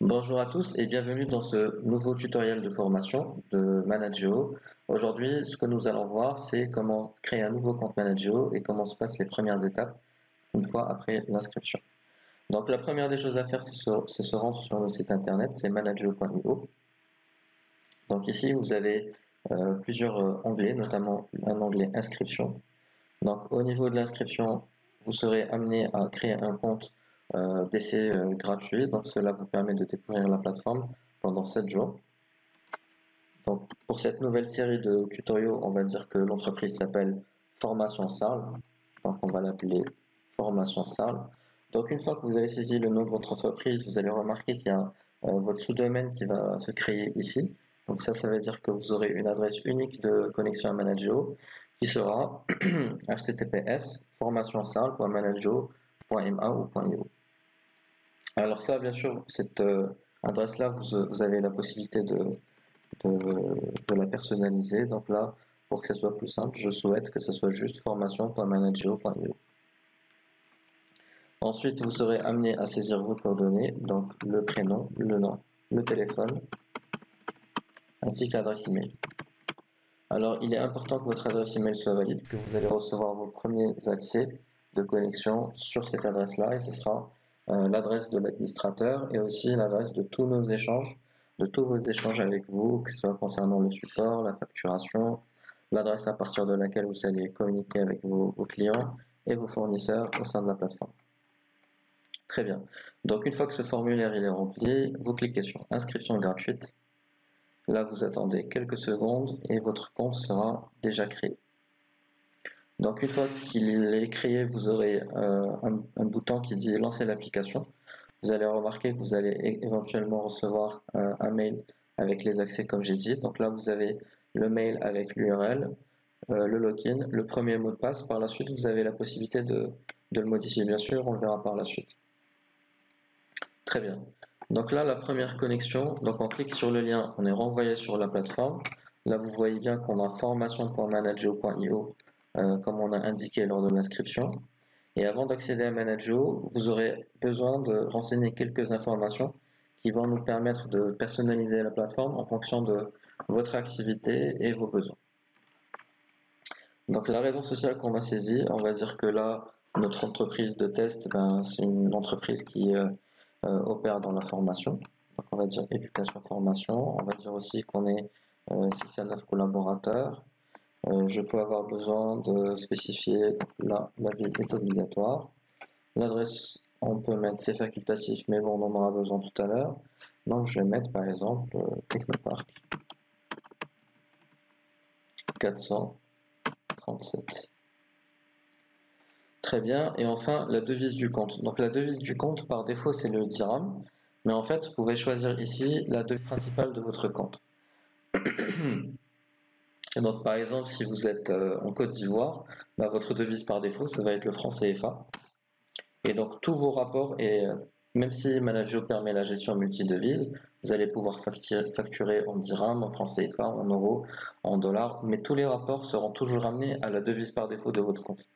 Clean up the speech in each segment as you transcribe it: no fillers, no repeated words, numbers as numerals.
Bonjour à tous et bienvenue dans ce nouveau tutoriel de formation de Manageo. Aujourd'hui, ce que nous allons voir, c'est comment créer un nouveau compte Manageo et comment se passent les premières étapes une fois après l'inscription. Donc la première des choses à faire, c'est se rendre sur notre site internet, c'est manageo.io. Donc ici, vous avez plusieurs onglets, notamment un onglet inscription. Donc au niveau de l'inscription, vous serez amené à créer un compte d'essai gratuit. Donc cela vous permet de découvrir la plateforme pendant 7 jours. Donc pour cette nouvelle série de tutoriaux, on va dire que l'entreprise s'appelle Formation Sarl. Donc on va l'appeler Formation Sarl. Donc une fois que vous avez saisi le nom de votre entreprise, vous allez remarquer qu'il y a votre sous-domaine qui va se créer ici. Donc ça veut dire que vous aurez une adresse unique de connexion à Manageo qui sera https formationsarl.manageo.ma ou .io. Alors ça, bien sûr, cette adresse-là, vous avez la possibilité de la personnaliser. Donc là, pour que ce soit plus simple, je souhaite que ce soit juste formation.manageo.io. Ensuite, vous serez amené à saisir vos coordonnées, donc le prénom, le nom, le téléphone, ainsi que l'adresse email. Alors, il est important que votre adresse email soit valide, que vous allez recevoir vos premiers accès de connexion sur cette adresse-là, et ce sera l'adresse de l'administrateur et aussi l'adresse de tous nos échanges, de tous vos échanges avec vous, que ce soit concernant le support, la facturation, l'adresse à partir de laquelle vous allez communiquer avec vos clients et vos fournisseurs au sein de la plateforme. Très bien. Donc une fois que ce formulaire il est rempli, vous cliquez sur inscription gratuite. Là, vous attendez quelques secondes et votre compte sera déjà créé. Donc une fois qu'il est créé, vous aurez un bouton qui dit lancer l'application. Vous allez remarquer que vous allez éventuellement recevoir un mail avec les accès comme j'ai dit. Donc là, vous avez le mail avec l'URL, le login, le premier mot de passe. Par la suite, vous avez la possibilité de le modifier. Bien sûr, on le verra par la suite. Très bien. Donc là, la première connexion, donc on clique sur le lien, on est renvoyé sur la plateforme. Là, vous voyez bien qu'on a formation.manageo.io comme on a indiqué lors de l'inscription. Et avant d'accéder à Manageo, vous aurez besoin de renseigner quelques informations qui vont nous permettre de personnaliser la plateforme en fonction de votre activité et vos besoins. Donc la raison sociale qu'on a saisie, on va dire que là, notre entreprise de test, c'est une entreprise qui opère dans la formation. Donc on va dire éducation formation. On va dire aussi qu'on est 6 à 9 collaborateurs. Je peux avoir besoin de spécifier, là la ville est obligatoire. L'adresse, on peut mettre c'est facultatif, mais bon, on en aura besoin tout à l'heure. Donc je vais mettre par exemple Technopark 437. Très bien. Et enfin, la devise du compte. Donc la devise du compte, par défaut, c'est le dirham. Mais en fait, vous pouvez choisir ici la devise principale de votre compte. Et donc, par exemple, si vous êtes en Côte d'Ivoire, votre devise par défaut, ça va être le franc CFA. Et donc, tous vos rapports, et même si Manageo permet la gestion multi-devise, vous allez pouvoir facturer en dirham, en franc CFA, en euros, en dollars, mais tous les rapports seront toujours amenés à la devise par défaut de votre compte.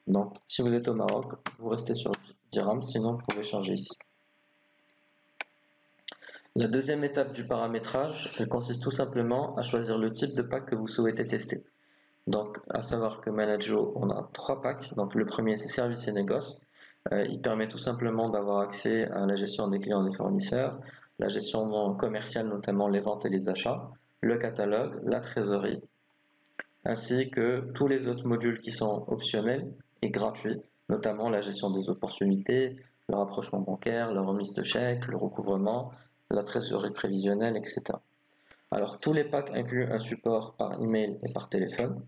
Donc, si vous êtes au Maroc, vous restez sur dirham, sinon vous pouvez changer ici. La deuxième étape du paramétrage, elle consiste tout simplement à choisir le type de pack que vous souhaitez tester. Donc, à savoir que Manageo, on a 3 packs. Donc, le premier, c'est services et négoces. Il permet tout simplement d'avoir accès à la gestion des clients et des fournisseurs, la gestion commerciale, notamment les ventes et les achats, le catalogue, la trésorerie, ainsi que tous les autres modules qui sont optionnels et gratuits, notamment la gestion des opportunités, le rapprochement bancaire, la remise de chèques, le recouvrement, la trésorerie prévisionnelle, etc. Alors, tous les packs incluent un support par email et par téléphone.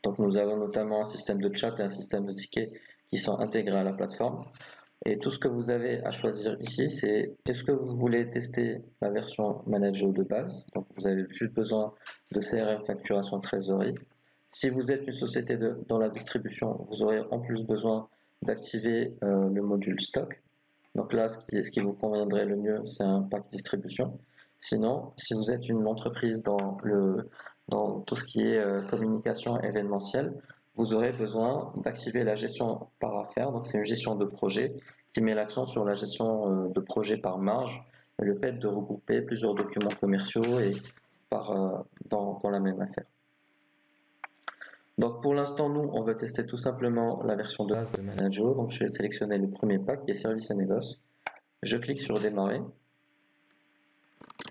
Donc, nous avons notamment un système de chat et un système de tickets qui sont intégrés à la plateforme. Et tout ce que vous avez à choisir ici, c'est est-ce que vous voulez tester la version Manageo de base. Donc, vous avez juste besoin de CRM, facturation, trésorerie. Si vous êtes une société dans la distribution, vous aurez en plus besoin d'activer le module stock. Donc là, ce qui vous conviendrait le mieux, c'est un pack distribution. Sinon, si vous êtes une entreprise dans tout ce qui est communication événementielle, vous aurez besoin d'activer la gestion par affaires. Donc c'est une gestion de projet qui met l'accent sur la gestion de projet par marge et le fait de regrouper plusieurs documents commerciaux et dans la même affaire. Donc pour l'instant, nous, on veut tester tout simplement la version de base de Manager. Donc je vais sélectionner le premier pack qui est Service et Négoce. Je clique sur Démarrer.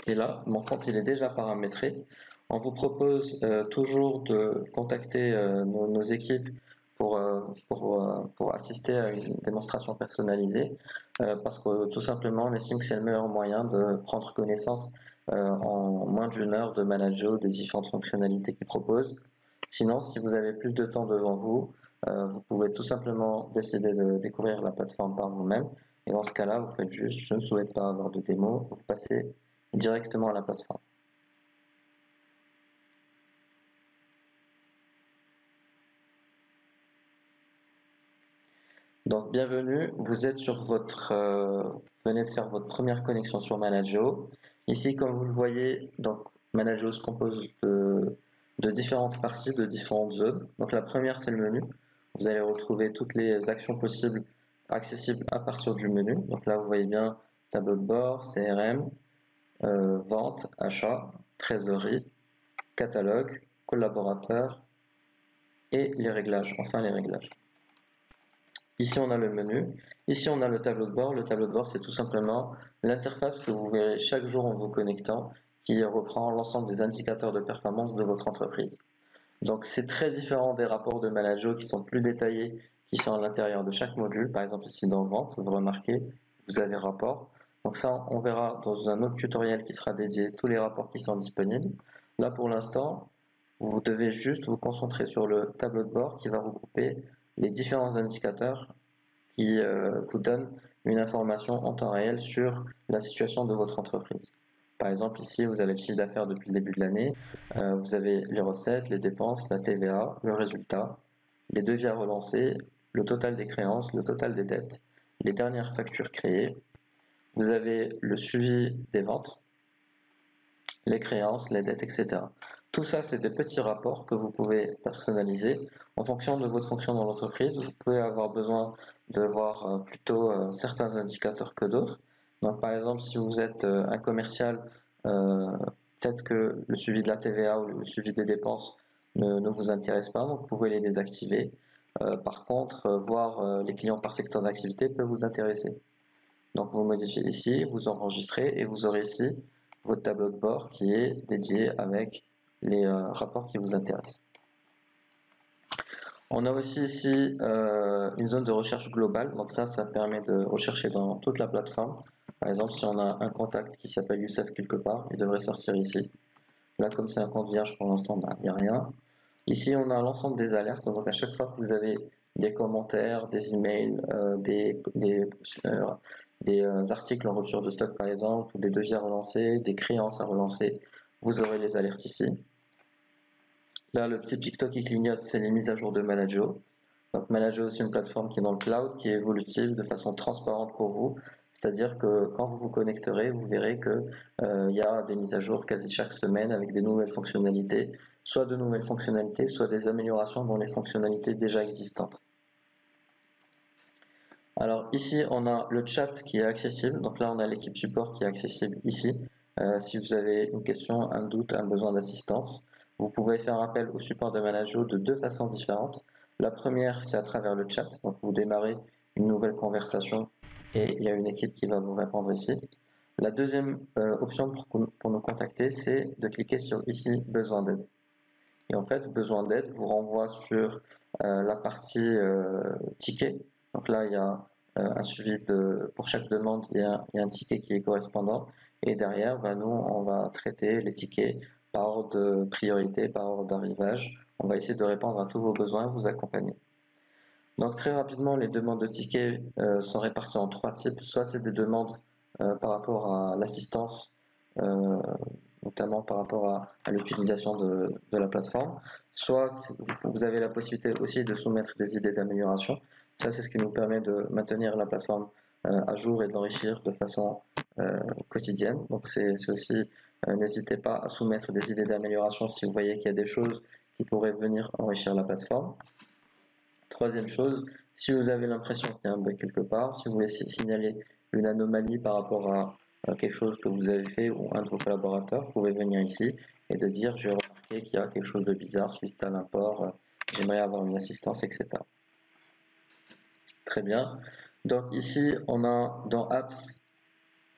Et là, mon compte il est déjà paramétré. On vous propose toujours de contacter nos équipes pour assister à une démonstration personnalisée parce que tout simplement on estime que c'est le meilleur moyen de prendre connaissance en moins d'une heure de Manager des différentes fonctionnalités qu'il propose. Sinon, si vous avez plus de temps devant vous, vous pouvez tout simplement décider de découvrir la plateforme par vous-même. Et dans ce cas-là, vous faites juste « Je ne souhaite pas avoir de démo », vous passez directement à la plateforme. Donc bienvenue, vous êtes sur venez de faire votre première connexion sur Manageo. Ici, comme vous le voyez, donc Manageo se compose de différentes parties, de différentes zones. Donc la première, c'est le menu. Vous allez retrouver toutes les actions possibles accessibles à partir du menu. Donc là, vous voyez bien tableau de bord, CRM, vente, achat, trésorerie, catalogue, collaborateur et les réglages, enfin les réglages. Ici on a le menu, ici on a le tableau de bord. Le tableau de bord c'est tout simplement l'interface que vous verrez chaque jour en vous connectant qui reprend l'ensemble des indicateurs de performance de votre entreprise. Donc c'est très différent des rapports de Manageo qui sont plus détaillés, qui sont à l'intérieur de chaque module. Par exemple ici dans vente, vous remarquez, vous avez rapport. Donc ça on verra dans un autre tutoriel qui sera dédié tous les rapports qui sont disponibles. Là pour l'instant, vous devez juste vous concentrer sur le tableau de bord qui va regrouper les différents indicateurs qui vous donnent une information en temps réel sur la situation de votre entreprise. Par exemple, ici, vous avez le chiffre d'affaires depuis le début de l'année, vous avez les recettes, les dépenses, la TVA, le résultat, les devis à relancer, le total des créances, le total des dettes, les dernières factures créées, vous avez le suivi des ventes, les créances, les dettes, etc. Tout ça, c'est des petits rapports que vous pouvez personnaliser en fonction de votre fonction dans l'entreprise. Vous pouvez avoir besoin de voir plutôt certains indicateurs que d'autres. Donc, par exemple, si vous êtes un commercial, peut-être que le suivi de la TVA ou le suivi des dépenses ne vous intéresse pas, donc vous pouvez les désactiver. Par contre, voir les clients par secteur d'activité peut vous intéresser. Donc, vous modifiez ici, vous enregistrez et vous aurez ici votre tableau de bord qui est dédié avec les rapports qui vous intéressent. On a aussi ici une zone de recherche globale, donc ça permet de rechercher dans toute la plateforme. Par exemple, si on a un contact qui s'appelle Youssef quelque part, il devrait sortir ici. Là, comme c'est un compte vierge pour l'instant, il n'y a rien. Ici, on a l'ensemble des alertes, donc à chaque fois que vous avez des commentaires, des emails, des articles en rupture de stock par exemple, ou des devis à relancer, des créances à relancer, vous aurez les alertes ici. Là, le petit picto qui clignote, c'est les mises à jour de Manageo. Donc Manageo, c'est une plateforme qui est dans le cloud, qui est évolutive de façon transparente pour vous. C'est-à-dire que quand vous vous connecterez, vous verrez que il y a des mises à jour quasi chaque semaine avec des nouvelles fonctionnalités, soit de nouvelles fonctionnalités, soit des améliorations dans les fonctionnalités déjà existantes. Alors ici, on a le chat qui est accessible. Donc là, on a l'équipe support qui est accessible ici. Si vous avez une question, un doute, un besoin d'assistance, vous pouvez faire appel au support de Manageo de deux façons différentes. La première, c'est à travers le chat. Donc vous démarrez une nouvelle conversation et il y a une équipe qui va vous répondre ici. La deuxième option pour nous contacter, c'est de cliquer sur ici, besoin d'aide. Et en fait, besoin d'aide vous renvoie sur la partie ticket. Donc là, il y a un suivi pour chaque demande, il y a un ticket qui est correspondant. Et derrière, nous, on va traiter les tickets par ordre de priorité, par ordre d'arrivage. On va essayer de répondre à tous vos besoins et vous accompagner. Donc très rapidement, les demandes de tickets sont réparties en trois types. Soit c'est des demandes par rapport à l'assistance, notamment par rapport à l'utilisation de la plateforme. Soit vous avez la possibilité aussi de soumettre des idées d'amélioration. Ça, c'est ce qui nous permet de maintenir la plateforme à jour et de l'enrichir de façon quotidienne. Donc c'est aussi, n'hésitez pas à soumettre des idées d'amélioration si vous voyez qu'il y a des choses qui pourraient venir enrichir la plateforme. Troisième chose, si vous avez l'impression qu'il y a un bug quelque part, si vous voulez signaler une anomalie par rapport à quelque chose que vous avez fait ou un de vos collaborateurs, vous pouvez venir ici et de dire j'ai remarqué qu'il y a quelque chose de bizarre suite à l'import, j'aimerais avoir une assistance, etc. Très bien. Donc ici, on a dans Apps,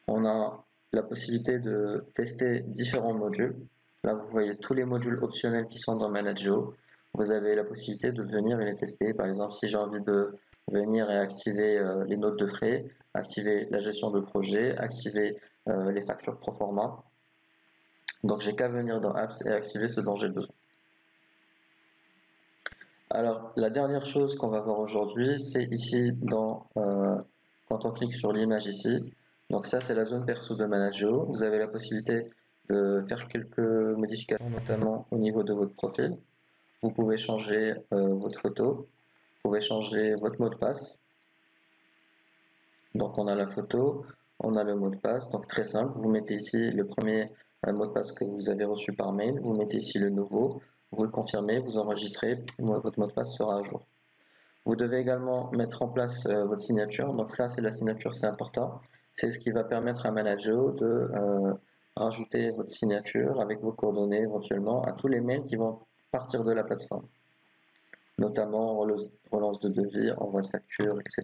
on a la possibilité de tester différents modules. Là, vous voyez tous les modules optionnels qui sont dans Manageo. Vous avez la possibilité de venir et les tester. Par exemple, si j'ai envie de venir et activer les notes de frais, activer la gestion de projet, activer les factures pro forma. Donc, j'ai qu'à venir dans Apps et activer ce dont j'ai besoin. Alors, la dernière chose qu'on va voir aujourd'hui, c'est ici, quand on clique sur l'image ici. Donc ça, c'est la zone perso de Manageo. Vous avez la possibilité de faire quelques modifications, notamment au niveau de votre profil. Vous pouvez changer votre photo, vous pouvez changer votre mot de passe. Donc on a la photo, on a le mot de passe, donc très simple. Vous mettez ici le premier mot de passe que vous avez reçu par mail, vous mettez ici le nouveau, vous le confirmez, vous enregistrez, votre mot de passe sera à jour. Vous devez également mettre en place votre signature. Donc ça, c'est la signature, c'est important. C'est ce qui va permettre à Manageo de rajouter votre signature avec vos coordonnées éventuellement à tous les mails qui vont partir de la plateforme, notamment relance de devis, envoi de facture, etc.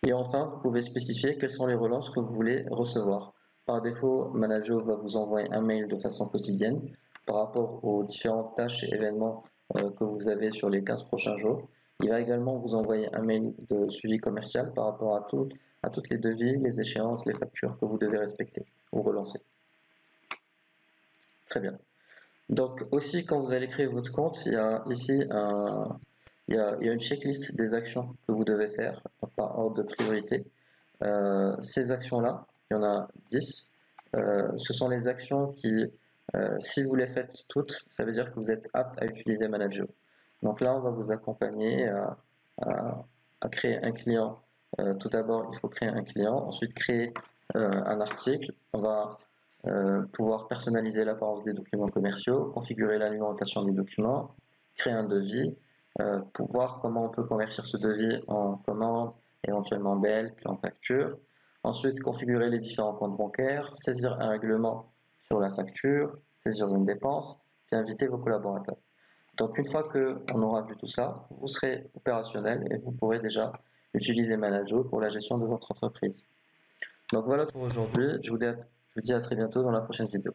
Et enfin, vous pouvez spécifier quelles sont les relances que vous voulez recevoir. Par défaut, Manageo va vous envoyer un mail de façon quotidienne par rapport aux différentes tâches et événements que vous avez sur les 15 prochains jours. Il va également vous envoyer un mail de suivi commercial par rapport à toutes les devis, les échéances, les factures que vous devez respecter ou relancer. Très bien. Donc aussi, quand vous allez créer votre compte, il y a ici il y a une checklist des actions que vous devez faire par ordre de priorité. Ces actions-là, il y en a 10. Ce sont les actions qui, si vous les faites toutes, ça veut dire que vous êtes apte à utiliser Manageo. Donc là, on va vous accompagner à créer un client. Tout d'abord, il faut créer un client, ensuite créer un article. On va pouvoir personnaliser l'apparence des documents commerciaux, configurer la numérotation des documents, créer un devis, pour voir comment on peut convertir ce devis en commande, éventuellement BL, puis en facture. Ensuite, configurer les différents comptes bancaires, saisir un règlement sur la facture, saisir une dépense, puis inviter vos collaborateurs. Donc une fois qu'on aura vu tout ça, vous serez opérationnel et vous pourrez déjà utiliser Manageo pour la gestion de votre entreprise. Donc voilà pour aujourd'hui, je vous dis à très bientôt dans la prochaine vidéo.